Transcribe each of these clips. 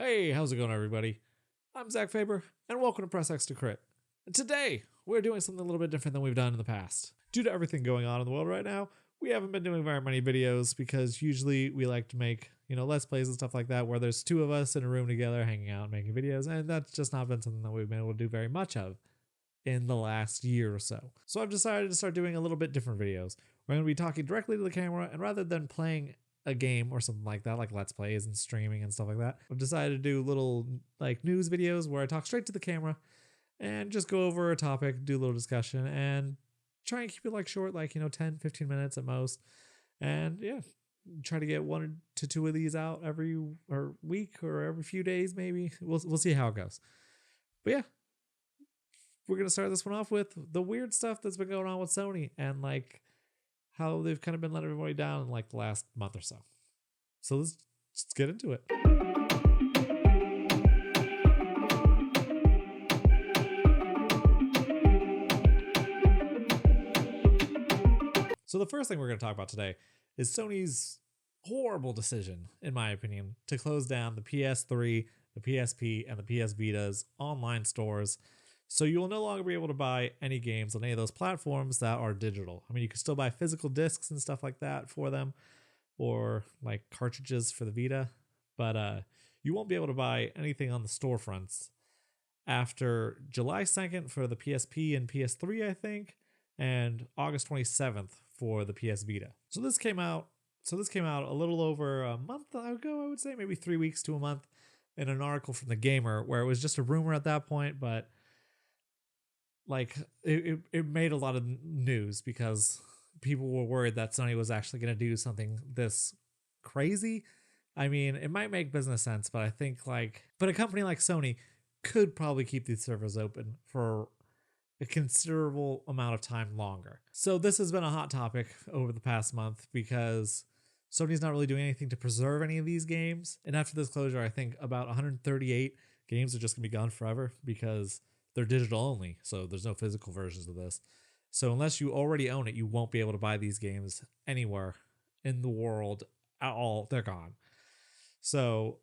Hey, how's it going, everybody? I'm Zach Faber, and welcome to Press X to Crit. And today, we're doing something a little bit different than we've done in the past. Due to everything going on in the world right now, we haven't been doing very many videos because usually we like to make, Let's Plays and stuff like that where there's two of us in a room together hanging out and making videos, and that's just not been something that we've been able to do very much of in the last year or so. So I've decided to start doing a little bit different videos. We're going to be talking directly to the camera, and rather than playing a game or something like that, like Let's Plays and streaming and stuff like that, I've decided to do little like news videos where I talk straight to the camera and just go over a topic, do a little discussion, and try and keep it like short, like 10, 15 minutes at most. And yeah, try to get 1 to 2 of these out every week or every few days maybe. We'll see how it goes. But yeah, we're gonna start this one off with the weird stuff that's been going on with Sony and like how they've kind of been letting everybody down in like the last month or so. So let's get into it. So the first thing we're going to talk about today is Sony's horrible decision, in my opinion, to close down the PS3, the PSP, and the PS Vita's online stores. So you will no longer be able to buy any games on any of those platforms that are digital. I mean, you can still buy physical discs and stuff like that for them, or like cartridges for the Vita, but you won't be able to buy anything on the storefronts after July 2nd for the PSP and PS3, I think, and August 27th for the PS Vita. So this came out a little over a month ago, I would say, maybe 3 weeks to a month, in an article from The Gamer, where it was just a rumor at that point, but like it made a lot of news because people were worried that Sony was actually going to do something this crazy. I mean, it might make business sense, but I think but a company like Sony could probably keep these servers open for a considerable amount of time longer. So this has been a hot topic over the past month because Sony's not really doing anything to preserve any of these games. And after this closure, I think about 138 games are just going to be gone forever because they're digital only, so there's no physical versions of this. So unless you already own it, you won't be able to buy these games anywhere in the world at all. They're gone. So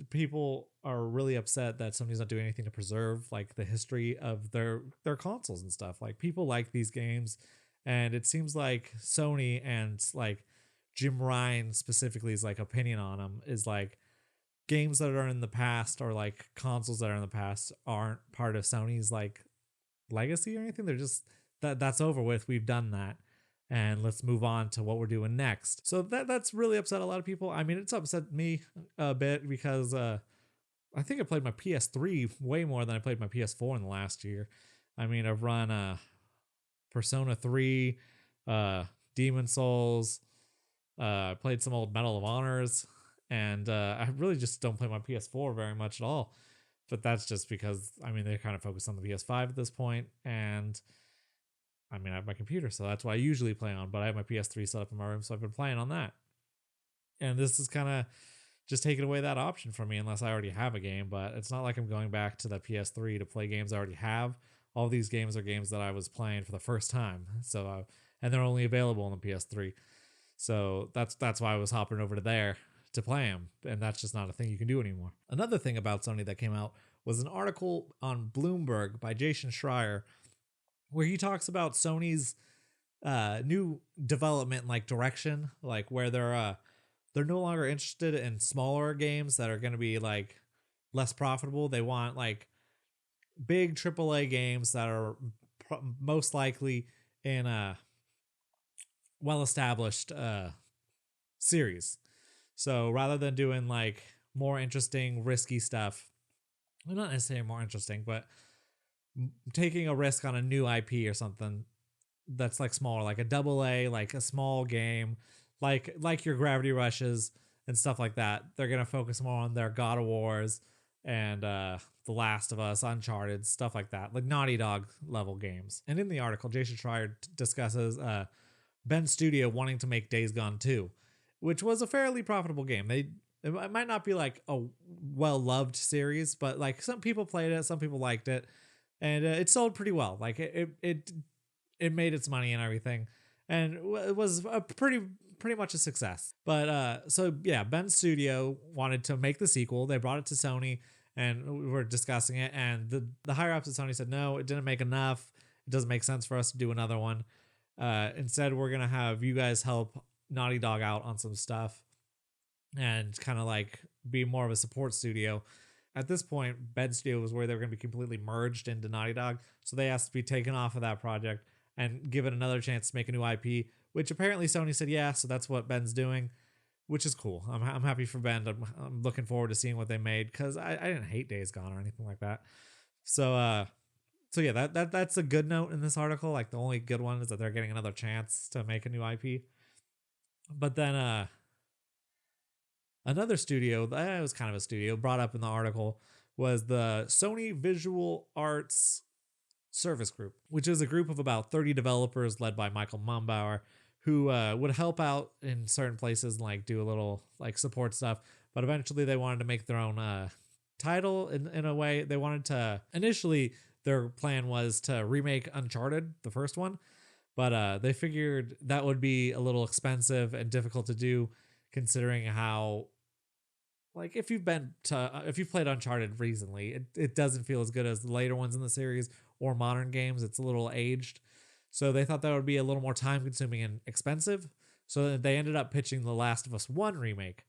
people are really upset that Sony's not doing anything to preserve like the history of their consoles and stuff. Like, people like these games, and it seems like Sony and like Jim Ryan specifically is like opinion on them is like, games that are in the past or like consoles that are in the past aren't part of Sony's like legacy or anything. They're just that's over with. We've done that, and let's move on to what we're doing next. So that's really upset a lot of people. I mean, it's upset me a bit because I think I played my PS3 way more than I played my PS4 in the last year. I mean, I've run Persona 3, Demon Souls, played some old Medal of Honors, and I really just don't play my PS4 very much at all. But that's just because, I mean, they're kind of focused on the PS5 at this point, and I mean, I have my computer, so that's what I usually play on, but I have my PS3 set up in my room, so I've been playing on that. And this is kind of just taking away that option from me unless I already have a game, but it's not like I'm going back to the PS3 to play games I already have. All these games are games that I was playing for the first time, so and they're only available on the PS3. So that's why I was hopping over to there to play them, and that's just not a thing you can do anymore. Another thing about Sony that came out was an article on Bloomberg by Jason Schreier, where he talks about Sony's new development like direction, like where they're no longer interested in smaller games that are going to be like less profitable. They want like big AAA games that are most likely in a well-established series. So rather than doing like more interesting, risky stuff, well, not necessarily more interesting, but taking a risk on a new IP or something that's like smaller, like a AA, like a small game, like your Gravity Rushes and stuff like that. They're gonna focus more on their God of Wars and The Last of Us, Uncharted, stuff like that, like Naughty Dog level games. And in the article, Jason Schreier discusses Ben Studio wanting to make Days Gone 2, which was a fairly profitable game. It might not be like a well-loved series, but like some people played it, some people liked it, and it sold pretty well. Like it made its money and everything, and it was a pretty pretty much a success. But so yeah, Ben's studio wanted to make the sequel. They brought it to Sony and we were discussing it, and the higher ups at Sony said no, it didn't make enough. It doesn't make sense for us to do another one. Instead, we're gonna have you guys help Naughty Dog out on some stuff and kind of like be more of a support studio. At this point, Ben's studio was where they were going to be completely merged into Naughty Dog, so they asked to be taken off of that project and give it another chance to make a new IP, which apparently Sony said yeah, so that's what Ben's doing, which is cool. I'm happy for Ben. I'm looking forward to seeing what they made, because I didn't hate Days Gone or anything like that. So yeah, that's a good note in this article. Like the only good one is that they're getting another chance to make a new IP. But then another studio that was kind of a studio brought up in the article was the Sony Visual Arts Service Group, which is a group of about 30 developers led by Michael Mumbauer, who would help out in certain places and like do a little like support stuff. But eventually they wanted to make their own title in a way. They wanted to, initially their plan was to remake Uncharted, the first one, but they figured that would be a little expensive and difficult to do, considering how, like, if you've played Uncharted recently, it doesn't feel as good as the later ones in the series or modern games. It's a little aged. So they thought that would be a little more time consuming and expensive. So they ended up pitching The Last of Us 1 remake,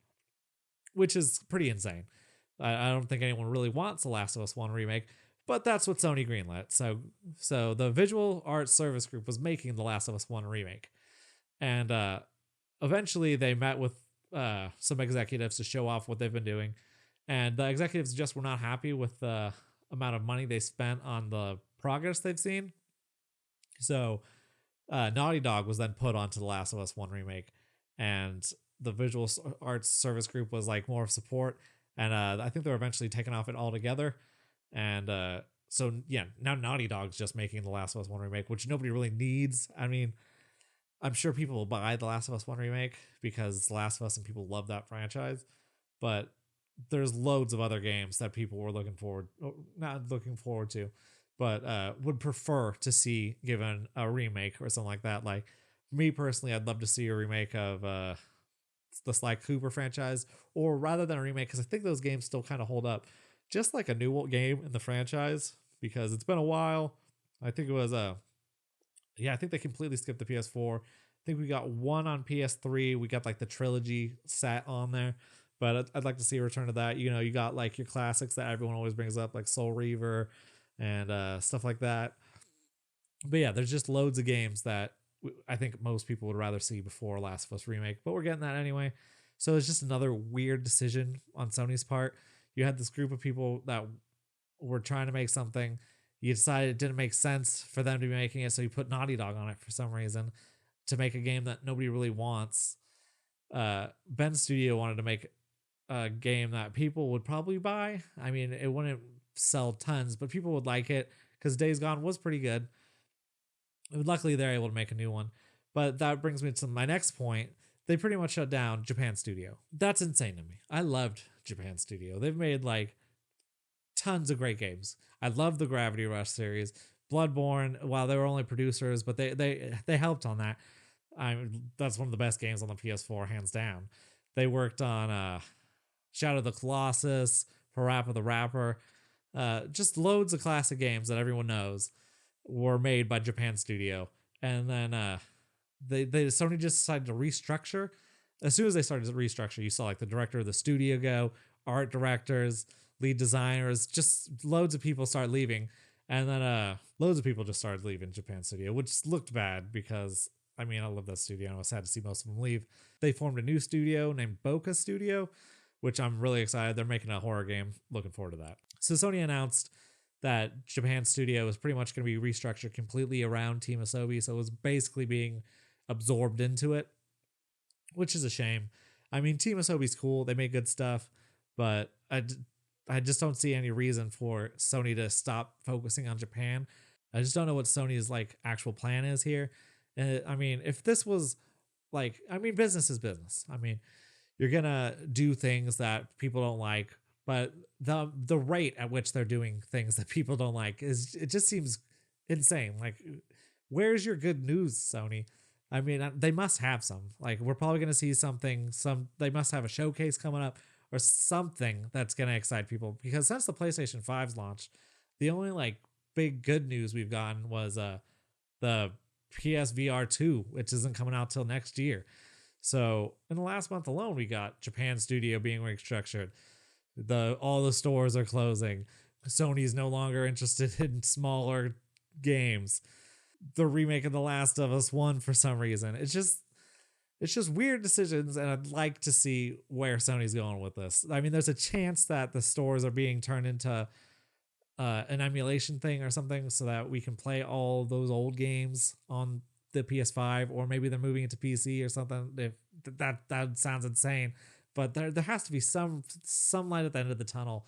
which is pretty insane. I don't think anyone really wants The Last of Us 1 remake, but that's what Sony greenlit. So the Visual Arts Service Group was making The Last of Us 1 remake. And eventually they met with some executives to show off what they've been doing. And the executives just were not happy with the amount of money they spent on the progress they've seen. So Naughty Dog was then put onto The Last of Us 1 remake, and the Visual Arts Service Group was like more of support. And I think they were eventually taken off it altogether. And so yeah, now Naughty Dog's just making The Last of Us 1 remake, which nobody really needs. I mean, I'm sure people will buy The Last of Us 1 remake because it's The Last of Us and people love that franchise. But there's loads of other games that people were not looking forward to, but would prefer to see given a remake or something like that. Like me personally, I'd love to see a remake of the Sly Cooper franchise, or rather than a remake, because I think those games still kind of hold up, just like a new game in the franchise, because it's been a while. I think it was I think they completely skipped the PS4. I think we got one on PS3. We got like the trilogy set on there, but I'd like to see a return to that. You know, you got like your classics that everyone always brings up, like Soul Reaver and stuff like that. But yeah, there's just loads of games that I think most people would rather see before Last of Us remake, but we're getting that anyway. So it's just another weird decision on Sony's part. You had this group of people that were trying to make something. You decided it didn't make sense for them to be making it, so you put Naughty Dog on it for some reason to make a game that nobody really wants. Ben's studio wanted to make a game that people would probably buy. I mean, it wouldn't sell tons, but people would like it because Days Gone was pretty good. Luckily, they're able to make a new one. But that brings me to my next point. They pretty much shut down Japan Studio. That's insane to me. I loved Japan Studio. They've made like tons of great games. I love the Gravity Rush series. Bloodborne, while they were only producers, but they helped on that. That's one of the best games on the PS4, hands down. They worked on Shadow of the Colossus, Parappa the Rapper, just loads of classic games that everyone knows were made by Japan Studio. And then Sony just decided to restructure. As soon as they started to restructure, you saw like the director of the studio go, art directors, lead designers, just loads of people start leaving. And then loads of people just started leaving Japan Studio, which looked bad because, I mean, I love that studio and I was sad to see most of them leave. They formed a new studio named Boca Studio, which I'm really excited. They're making a horror game. Looking forward to that. So Sony announced that Japan Studio is pretty much going to be restructured completely around Team Asobi. So it was basically being absorbed into it, which is a shame. I mean, Team Asobi's cool. They make good stuff, but I just don't see any reason for Sony to stop focusing on Japan. I just don't know what Sony's like actual plan is here. I mean, if this was like, I mean, business is business. I mean, you're going to do things that people don't like, but the rate at which they're doing things that people don't like it just seems insane. Like, where's your good news, Sony? I mean, they must have some. Like, we're probably going to see something. They must have a showcase coming up or something that's going to excite people. Because since the PlayStation 5's launch, the only like big good news we've gotten was the PSVR 2, which isn't coming out till next year. So in the last month alone, we got Japan studio being restructured. All the stores are closing. Sony's no longer interested in smaller games. The remake of The Last of Us won for some reason. It's just weird decisions, and I'd like to see where Sony's going with this. I mean, there's a chance that the stores are being turned into an emulation thing or something, so that we can play all those old games on the PS5, or maybe they're moving into PC or something. If that sounds insane, but there has to be some light at the end of the tunnel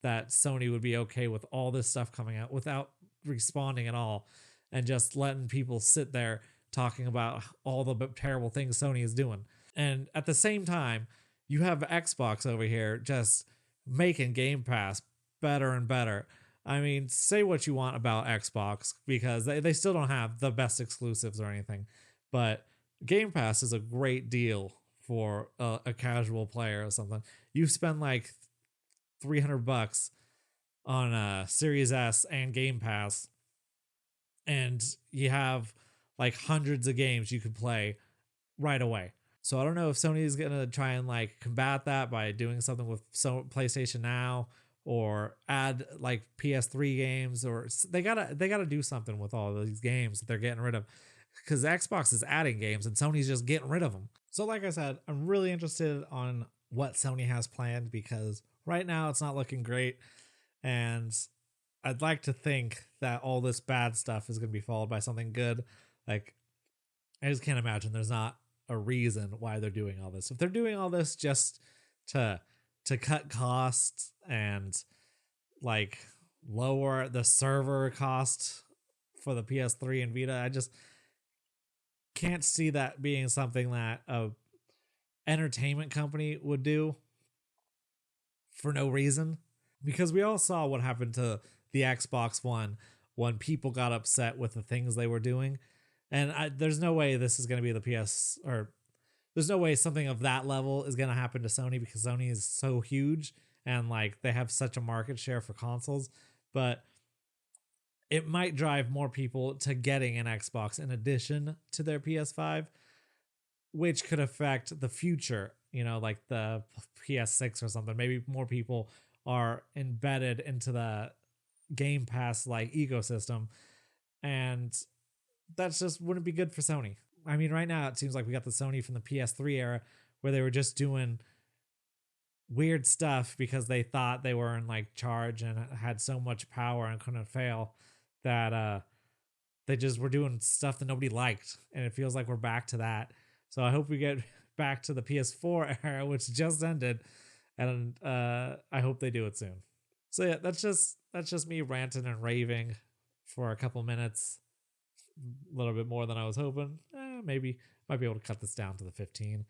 that Sony would be okay with all this stuff coming out without responding at all, and just letting people sit there talking about all the terrible things Sony is doing. And at the same time, you have Xbox over here just making Game Pass better and better. I mean, say what you want about Xbox, because they still don't have the best exclusives or anything, but Game Pass is a great deal for a casual player or something. You spend like $300 on Series S and Game Pass, and you have like hundreds of games you could play right away. So I don't know if Sony is gonna try and like combat that by doing something with PlayStation Now, or add like PS3 games, or they gotta do something with all of these games that they're getting rid of, because Xbox is adding games and Sony's just getting rid of them. So like I said, I'm really interested on what Sony has planned, because right now it's not looking great, and I'd like to think that all this bad stuff is going to be followed by something good. Like, I just can't imagine there's not a reason why they're doing all this. If they're doing all this just to cut costs and like lower the server cost for the PS3 and Vita, I just can't see that being something that a entertainment company would do for no reason. Because we all saw what happened to the Xbox One when people got upset with the things they were doing. And there's no way this is going to be the PS, or there's no way something of that level is going to happen to Sony, because Sony is so huge and like they have such a market share for consoles. But it might drive more people to getting an Xbox in addition to their PS5, which could affect the future, like the PS6 or something. Maybe more people are embedded into the Game Pass like ecosystem, and that's just wouldn't be good for Sony. I mean, right now it seems like we got the Sony from the PS3 era, where they were just doing weird stuff because they thought they were in like charge and had so much power and couldn't fail, that they just were doing stuff that nobody liked, and it feels like we're back to that. So I hope we get back to the PS4 era, which just ended, and I hope they do it soon. So yeah, that's just me ranting and raving for a couple minutes, a little bit more than I was hoping. Maybe might be able to cut this down to the 15.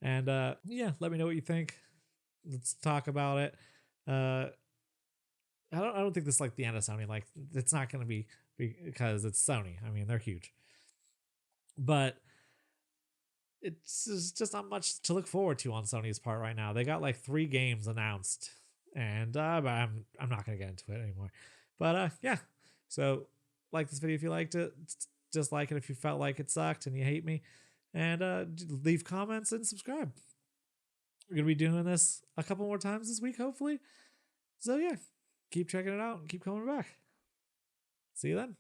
And yeah, let me know what you think. Let's talk about it. I don't think this is like the end of Sony. Like, it's not going to be because it's Sony. I mean, they're huge, but it's just not much to look forward to on Sony's part right now. They got like 3 games announced, and I'm not gonna get into it anymore. But yeah, so like this video if you liked it, dislike it if you felt like it sucked and you hate me, and leave comments and subscribe. We're gonna be doing this a couple more times this week, hopefully. So yeah, keep checking it out and keep coming back. See you then.